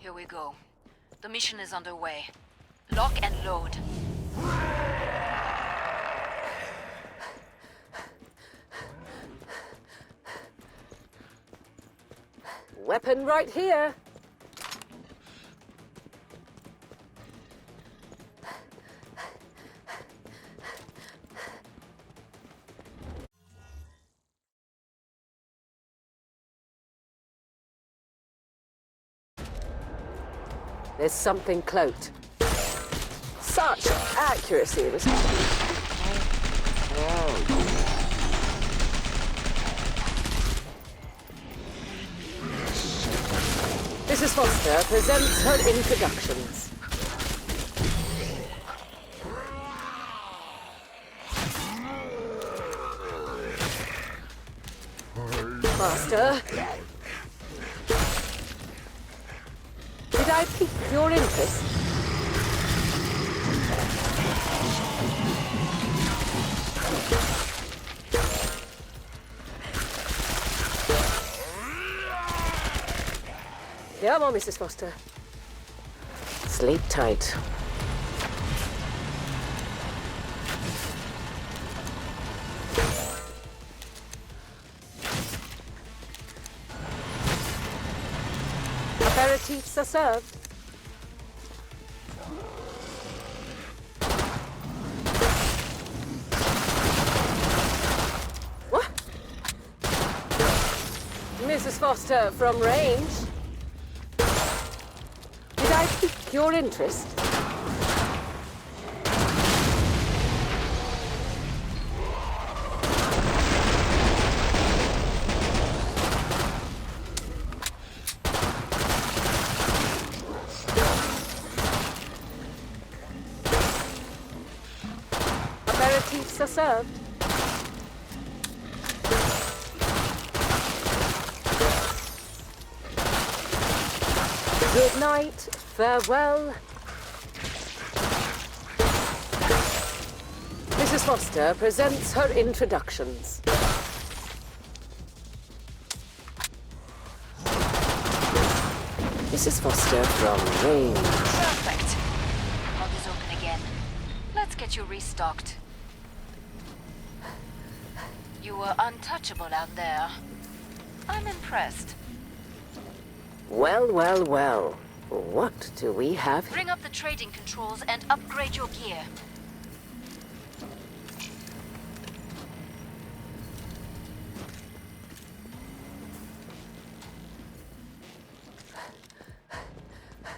Here we go. The mission is underway. Lock and load. Weapon right here. There's something cloaked. Such accuracy. Mrs. Foster presents her introductions. Master. Did I pique your interest? Come on, Mrs. Foster. Sleep tight. Aperitifs are served. What? Mrs. Foster, from range. Did I pique your interest? Aperitifs are served. Good night, farewell. Mrs. Foster presents her introductions. Mrs. Foster from range. Perfect. Pod is open again. Let's get you restocked. You were untouchable out there. I'm impressed. Well, well, well. What do we have? Bring up the trading controls and upgrade your gear.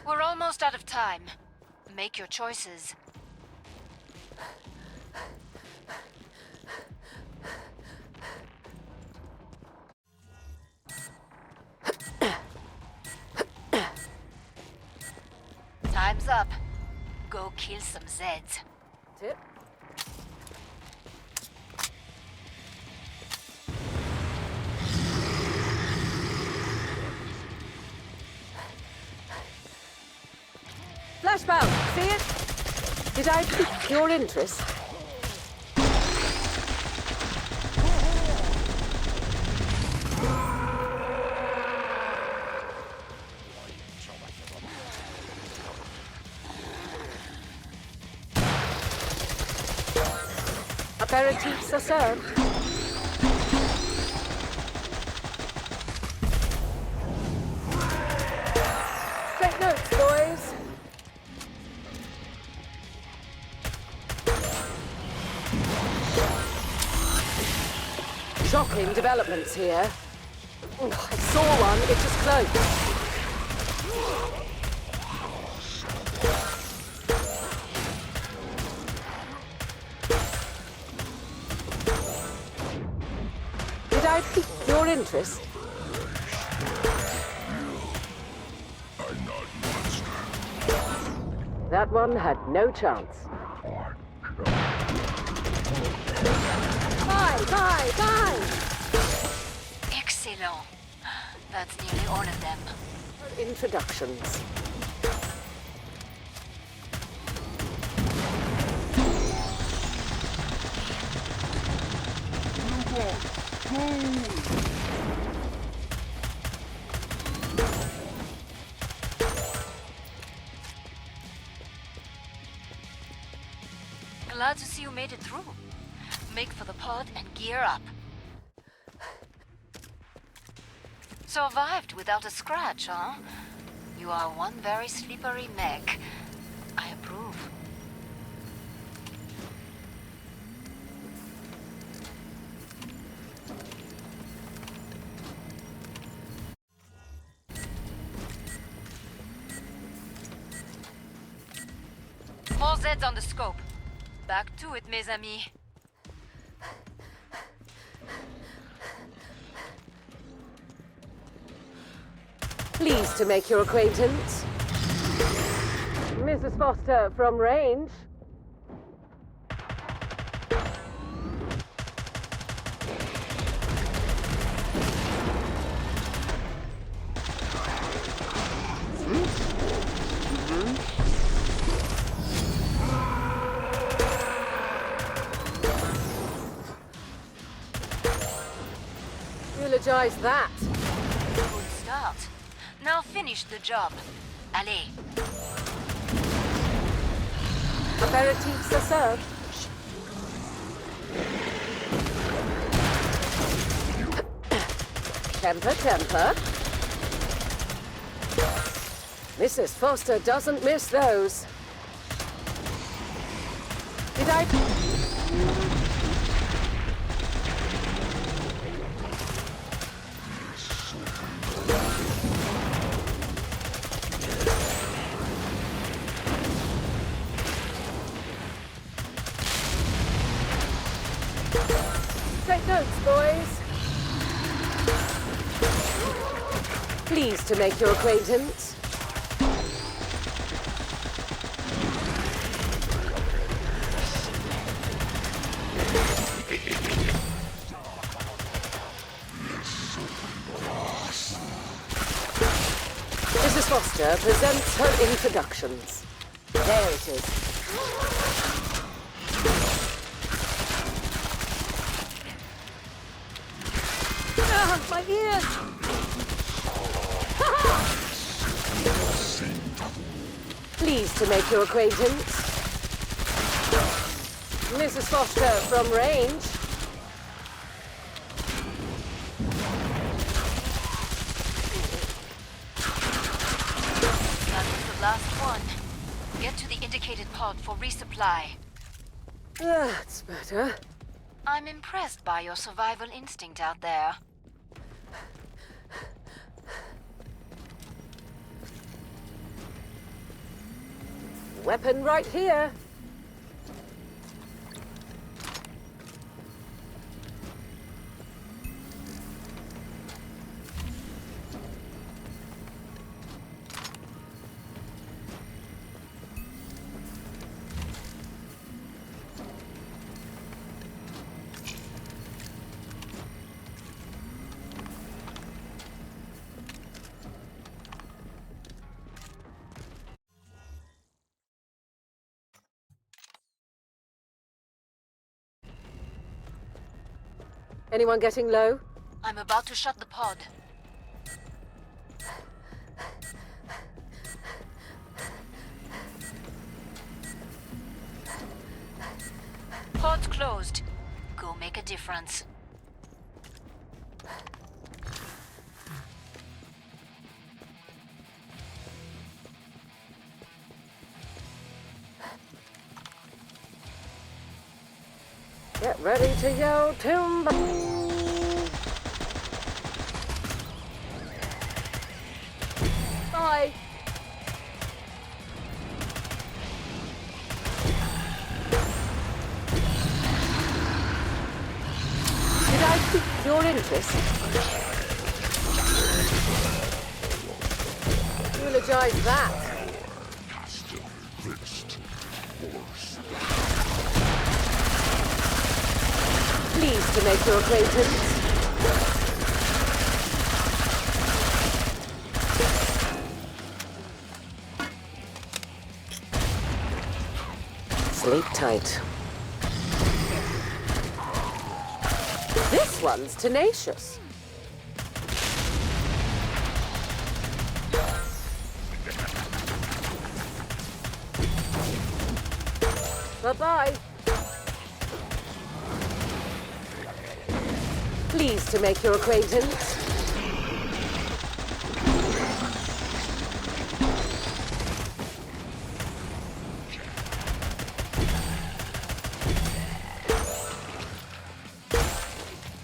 We're almost out of time. Make your choices. Time's up. Go kill some Zeds. Tip. Flashbound, see it? Did I pique your interest? Aperitifs are served. Take notes, boys. Shocking developments here. I saw one, it just closed. Did I pique your interest? That one had no chance. Bye! Excellent. That's nearly all of them. Introductions. you made it through. Make for the pod and gear up. Survived without a scratch, huh? You are one very slippery mech. I approve. More Zeds on the scope. Back to it, mes amis. Pleased to make your acquaintance. Mrs. Foster from range. Eulogize that. Good start. Now finish the job. Allez. Aperitifs are served. Temper, temper. Mrs. Foster doesn't miss those. Did I... Take notes, boys. Pleased to make your acquaintance. Mrs. Foster presents her introductions. There it is. My ears! Pleased to make your acquaintance. Mrs. Foster from range. That was the last one. Get to the indicated pod for resupply. That's better. I'm impressed by your survival instinct out there. Weapon right here. Anyone getting low? I'm about to shut the pod. Pod's closed. Go make a difference. Get ready to yell timber. Bye. Did I pique your interest? Eulogize that. Pleased to make your acquaintance. Sleep tight. This one's tenacious. Bye-bye. Pleased to make your acquaintance.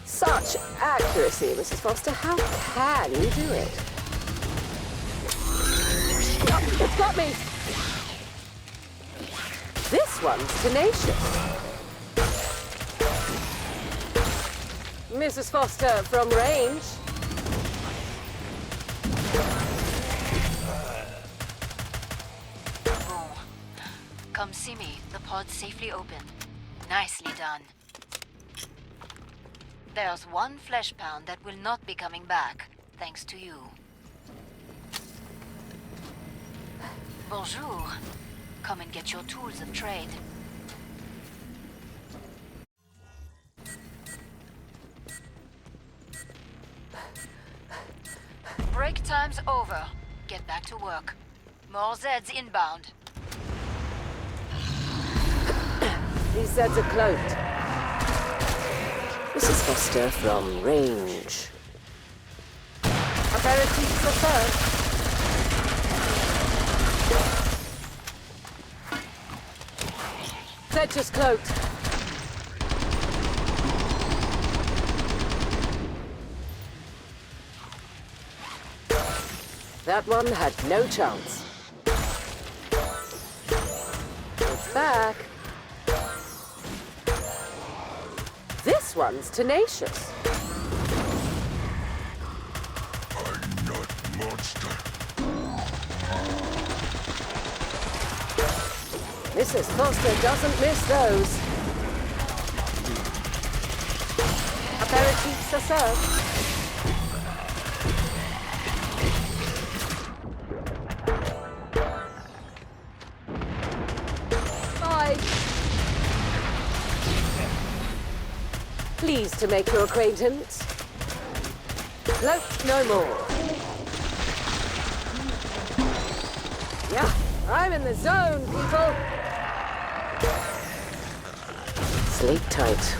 Such accuracy, Mrs. Foster. How can you do it? Oh, it's got me. This one's tenacious. Mrs. Foster from range. Bon. Come see me. The pod's safely open. Nicely done. There's one flesh pound that will not be coming back, thanks to you. Bonjour. Come and get your tools of trade. Break time's over. Get back to work. More Zeds inbound. These Zeds are cloaked. Mrs. Foster from range. Aperitif for first. Zed just cloaked. That one had no chance. It's back. This one's tenacious. I'm not monster. Mrs. Foster doesn't miss those. Aperitifs are served. Pleased to make your acquaintance. Cloaked no more. Yeah, I'm in the zone, people. Sleep tight.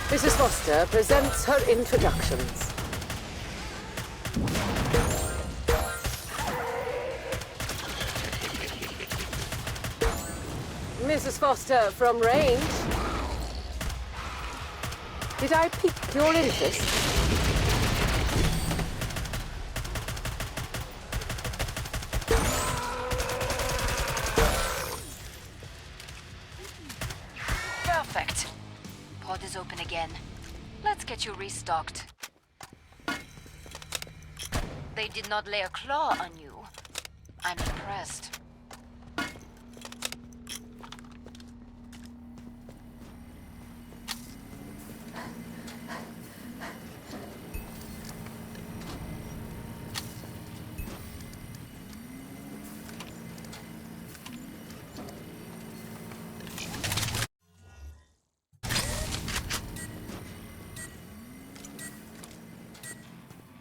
Mrs. Foster presents her introductions. Mrs. Foster from range. Did I pique your interest? Perfect. Pod is open again. Let's get you restocked. They did not lay a claw on you. I'm impressed.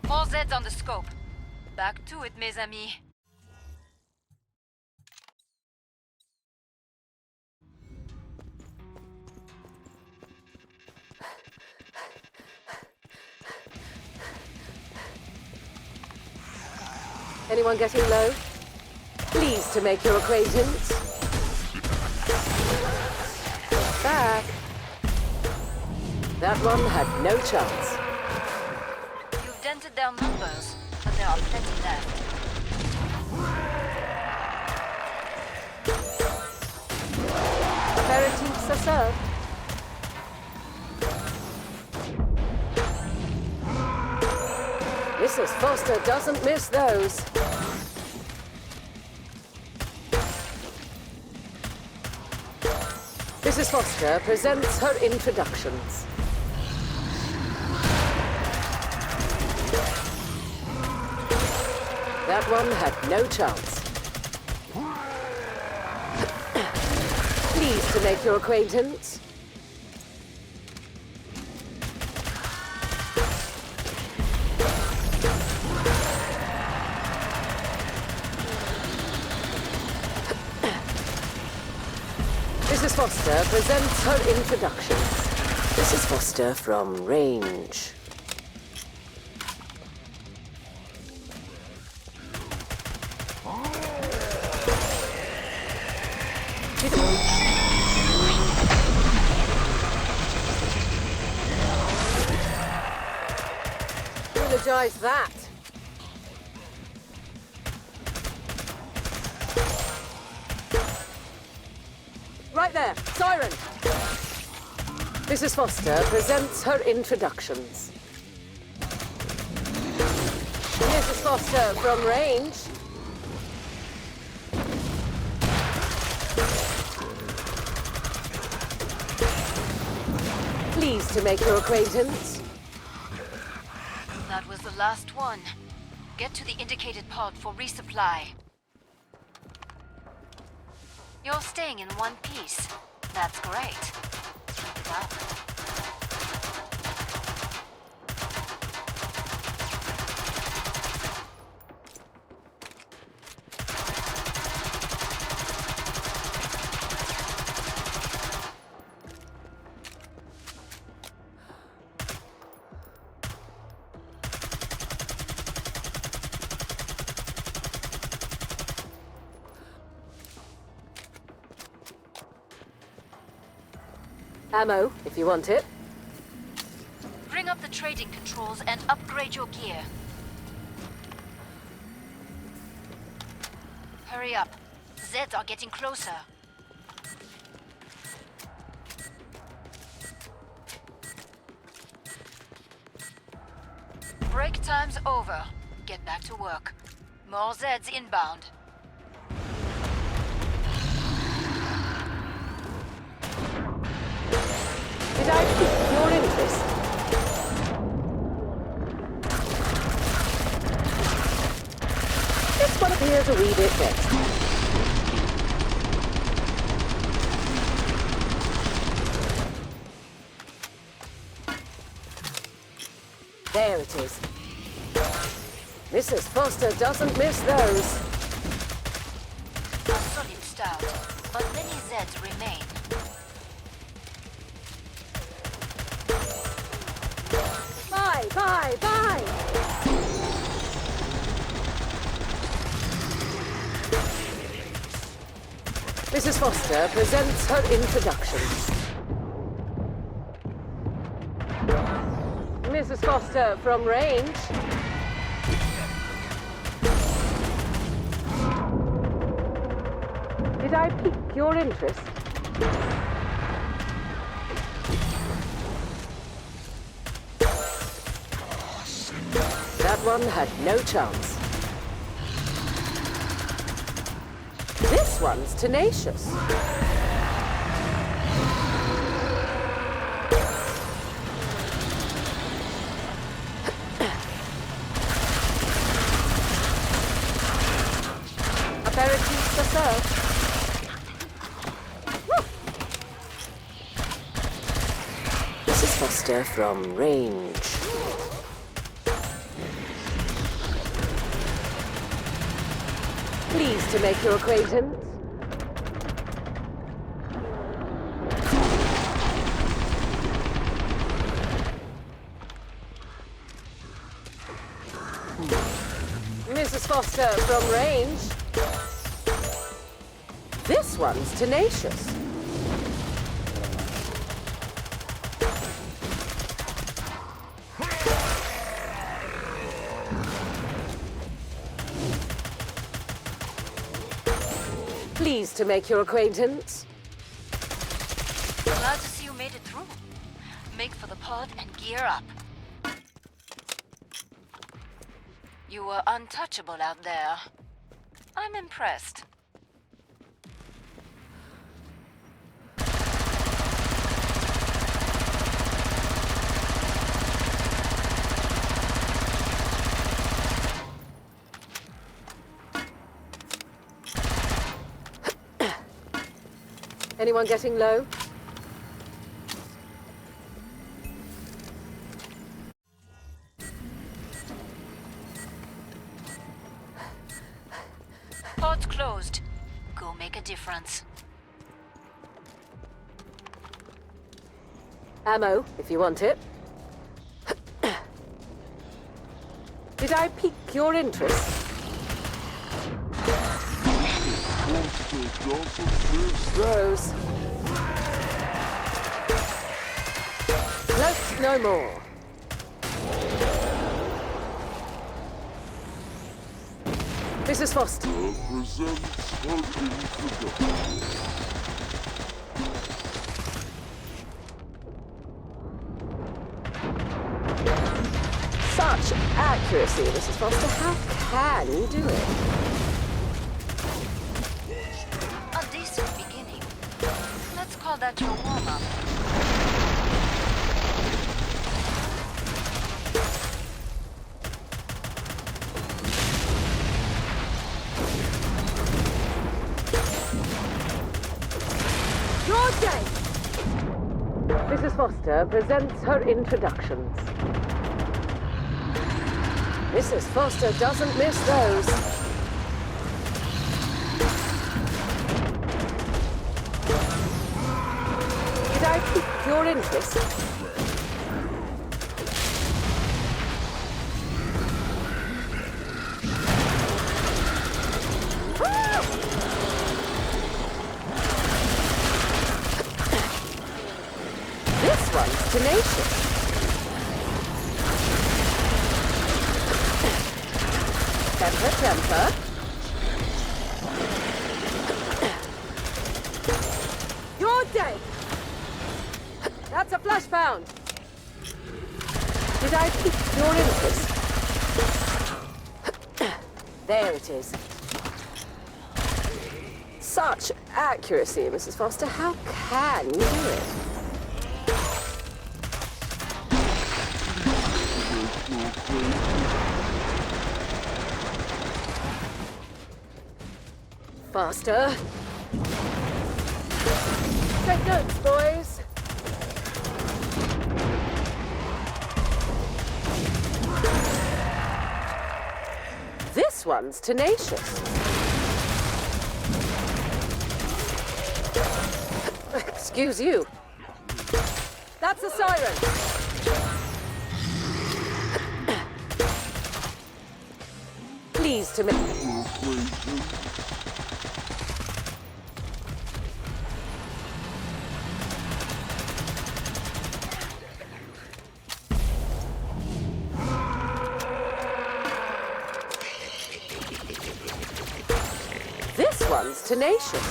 More Zeds on the scope. Back to it, mes amis. Anyone getting low? Pleased to make your acquaintance. Back. That one had no chance. You've dented their numbers, but there are plenty left. Aperitifs are served. Mrs. Foster doesn't miss those. Mrs. Foster presents her introductions. That one had no chance. Pleased to make your acquaintance. Mrs. Foster presents her introductions. Mrs. Foster from range. Eulogize that. Right there, siren. Mrs. Foster presents her introductions. Mrs. Foster from range. Pleased to make your acquaintance. That was the last one. Get to the indicated pod for resupply. You're staying in one piece. That's great. Keep it up. Ammo, if you want it. Bring up the trading controls and upgrade your gear. Hurry up. Zeds are getting closer. Break time's over. Get back to work. More Zeds inbound. Did I pique your interest? This one appears a wee bit vexed. There it is. Mrs. Foster doesn't miss those. A solid start, but many Zeds remain. Bye! Mrs. Foster presents her introductions. Mrs. Foster from range. Did I pique your interest? That one had no chance. This one's tenacious. Aperitifs are served. Mrs. Foster from range. Pleased to make your acquaintance. Mrs. Foster from range. This one's tenacious. Pleased to make your acquaintance. Glad to see you made it through. Make for the pod and gear up. You were untouchable out there. I'm impressed. Anyone getting low? Pod's closed. Go make a difference. Ammo, if you want it. Did I pique your interest? Rose. Let's no more. Mrs. Foster. Such accuracy, Mrs. Foster. How can you do it? A decent beginning. Let's call that your warm-up. Your day! Mrs. Foster presents her introductions. Mrs. Foster doesn't miss those. Did I pique your interest? This one's tenacious. Temper. Your day. That's a flash pound. Did I pique your interest? There it is. Such accuracy, Mrs. Foster. How can you do it? Faster. Take notes, boys. This one's tenacious. Excuse you. That's a siren. Pleased to meet you. This one's tenacious.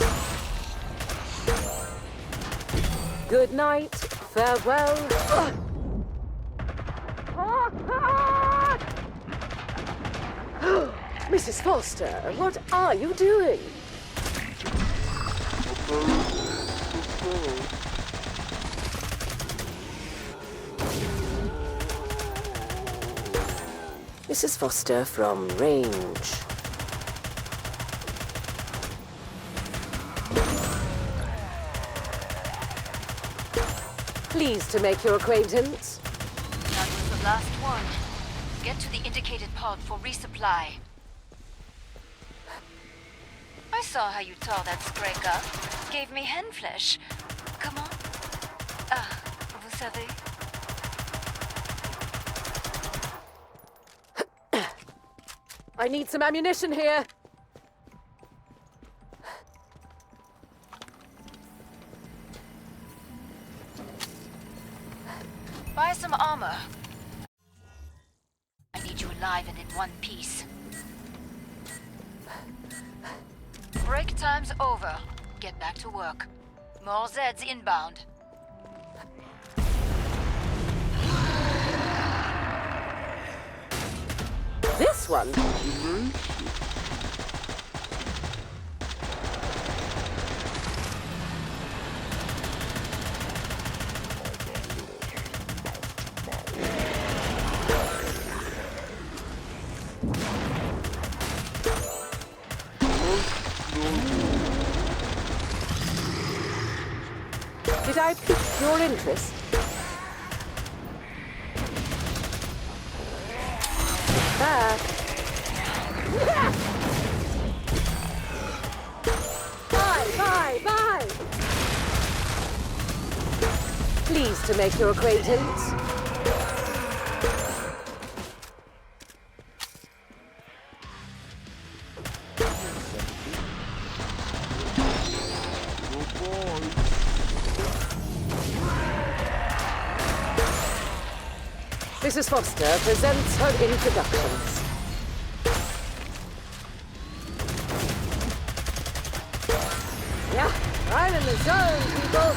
Good night, farewell. Mrs. Foster, what are you doing? Mrs. Foster from range. Pleased to make your acquaintance. That was the last one. Get to the indicated pod for resupply. I saw how you tore that Scrake up. Gave me hen flesh. Come on. Vous savez? I need some ammunition here. Buy some armor. I need you alive and in one piece. Break time's over. Get back to work. More Zeds inbound. This one. Did I pique your interest? Back. Bye. Pleased to make your acquaintance. Mrs. Foster presents her introductions. Yeah, I'm in the zone, people.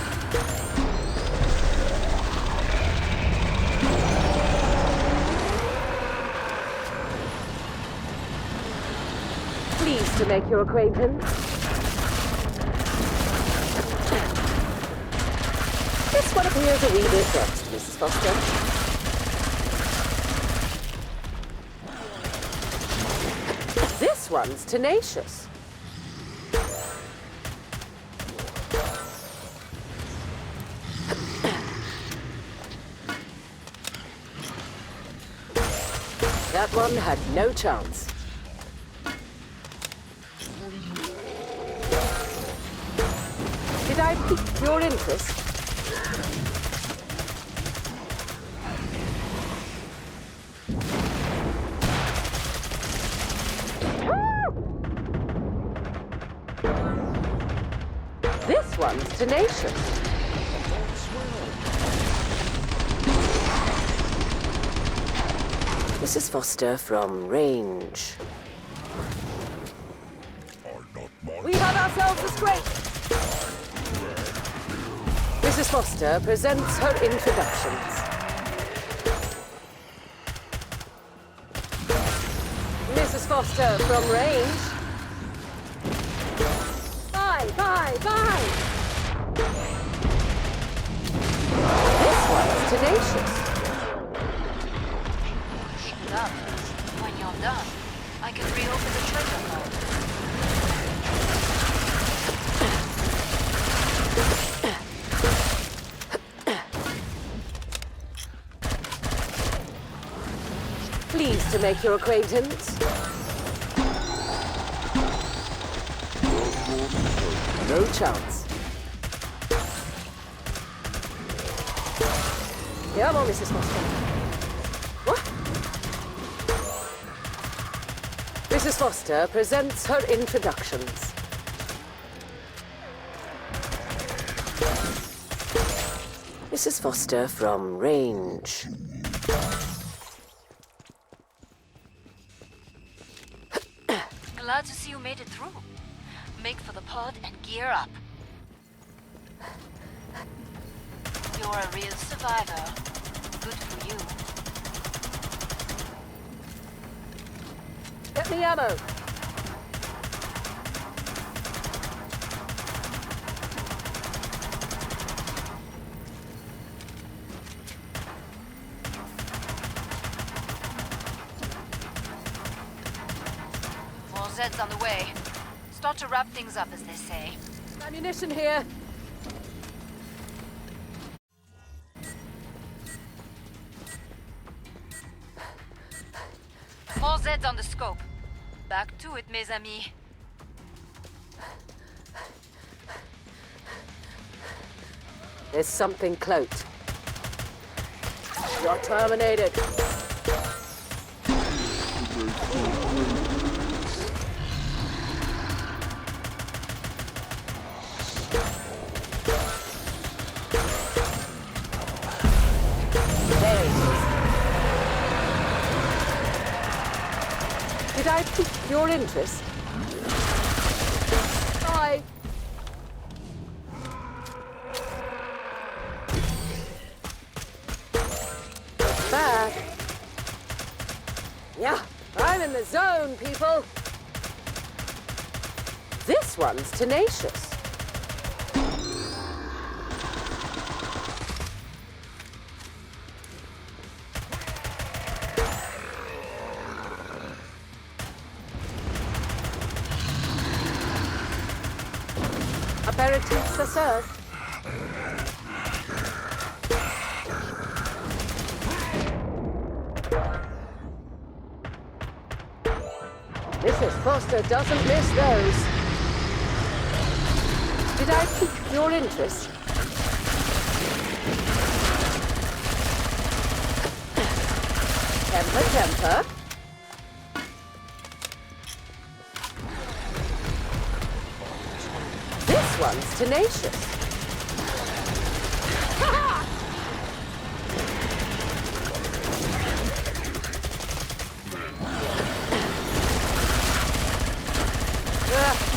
Pleased to make your acquaintance. This one appears a wee bit vexed, Mrs. Foster. This one's tenacious. That one had no chance. Did I pique your interest? This one's tenacious. Mrs. Foster from range. We have ourselves a scrape. Mrs. Foster presents her introductions. Mrs. Foster from range. Bye, bye, bye. This one's tenacious. Up. When you're done, I can reopen the treasure vault. Pleased to make your acquaintance. No chance. Come on, Mrs. Foster. What? Mrs. Foster presents her introductions. Mrs. Foster from range. Glad to see you made it through. Make for the pod and gear up. You're a real survivor. Good for you. Get me ammo. More Zeds on the way. Start to wrap things up, as they say. Ammunition here. More Zeds on the scope. Back to it, mes amis. There's something cloaked. You're terminated. There it is. Did I pique your interest? Bye. Back. Yeah, I'm in the zone, people. This one's tenacious. Aperitifs are served. Mrs. Foster doesn't miss those. Did I pique your interest? A temper. This one's tenacious.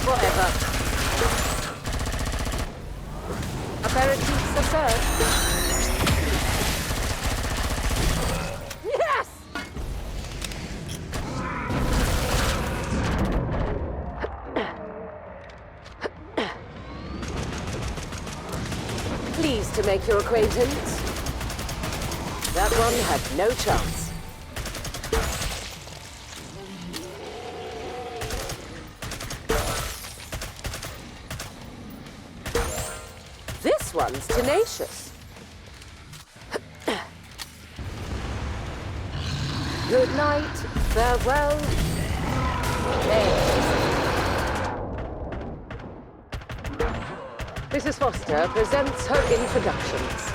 Whatever. Aperitifs are served. Yes! Pleased to make your acquaintance. That one had no chance. This one's tenacious. Good night, farewell. Thanks. Mrs. Foster presents her introductions.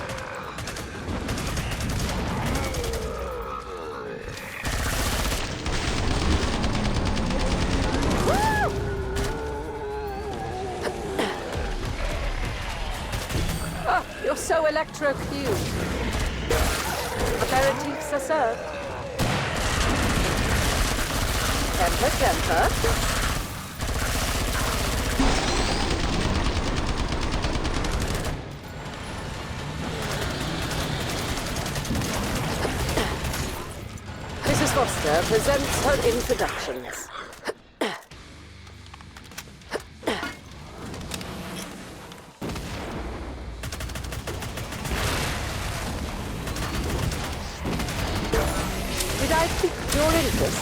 Oh, you're so electrocuted. Aperitifs are served. Temper, temper. Mrs. Foster presents her introductions. Did I pique your interest?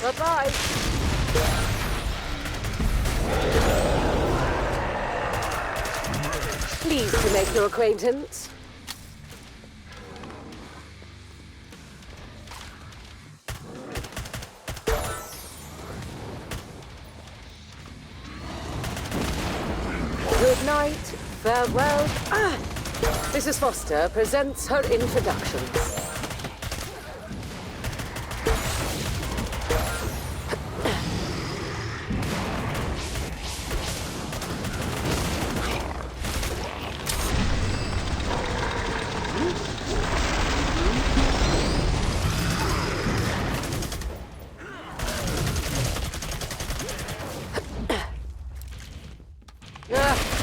Bye-bye. Pleased to make your acquaintance. Good night, farewell. Mrs. Foster presents her introductions.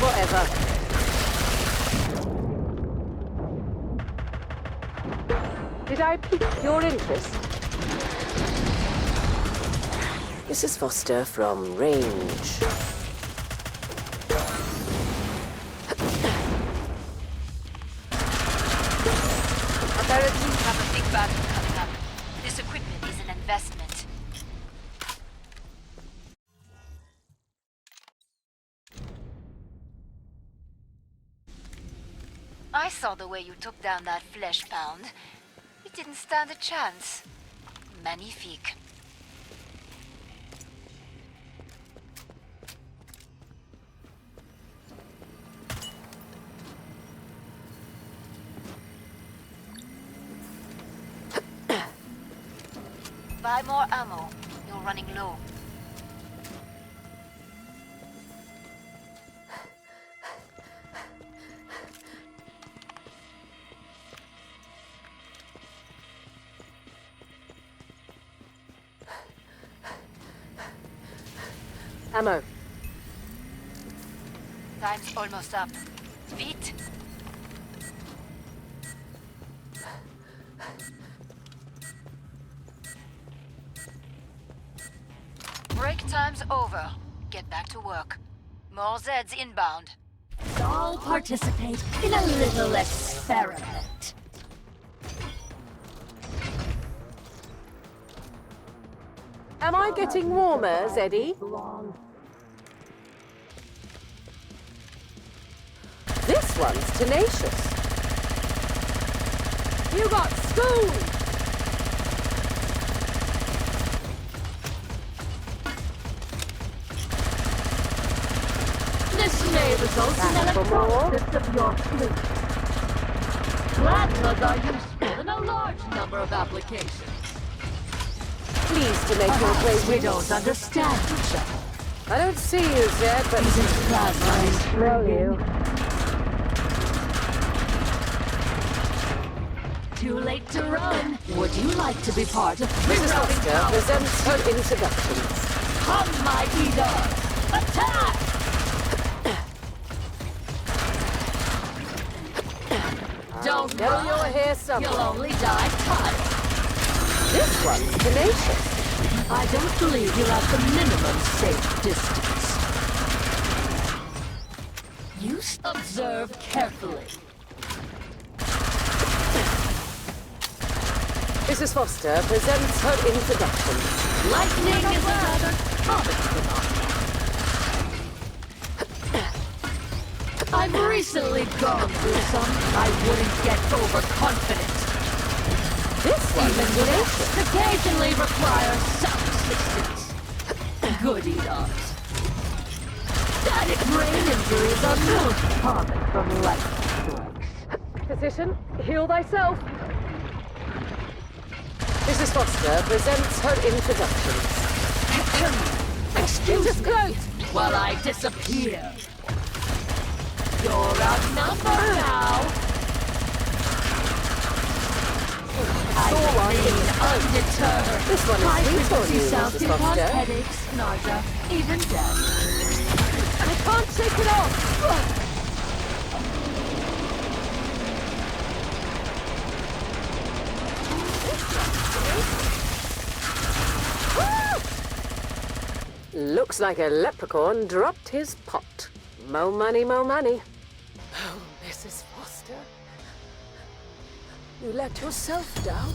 Whatever. Did I pique your interest? Mrs. Foster from range. Apparently, we have a big battle coming up. This equipment is an investment. I saw the way you took down that flesh pound. It didn't stand a chance. Magnifique. Buy more ammo. You're running low. Ammo. Time's almost up. Vite. Break time's over. Get back to work. More Zeds inbound. All participate in a little experiment. Am I getting warmer, Zeddy? This one's tenacious. You got schooled! This may result in an electrolysis of your fleet. Plasmas are useful in a large number of applications. Pleased to make your Perhaps we acquaintance. don't understand each other. I don't see you, Zed, but Isn't plasma I smell you. too late to run? Would you like to be part of Mrs. rerouting Foster power? presents her introduction. Come, my leader! Attack! Don't Know run. you're here You'll somewhere. only die tired. This one's tenacious. I don't believe you're at the minimum safe distance. You observe carefully. Mrs. Foster presents her introduction. Lightning is a rather common phenomenon. I've recently gone through some. I wouldn't get overconfident. This one's Even tenacious. this occasionally requires some assistance. Goody dogs. Static brain injuries are most common from light strikes. Physician, heal thyself. Mrs. Foster presents her introduction. Excuse me Interclose. while I disappear. You're outnumbered now. I remain undeterred. This one is High sweet on frequency you, sounds Mrs. can cause Foster. headaches, nausea, even death. I can't shake it off. Looks like a leprechaun dropped his pot. Mo money, mo money. Oh, Mrs. Foster. You let yourself down.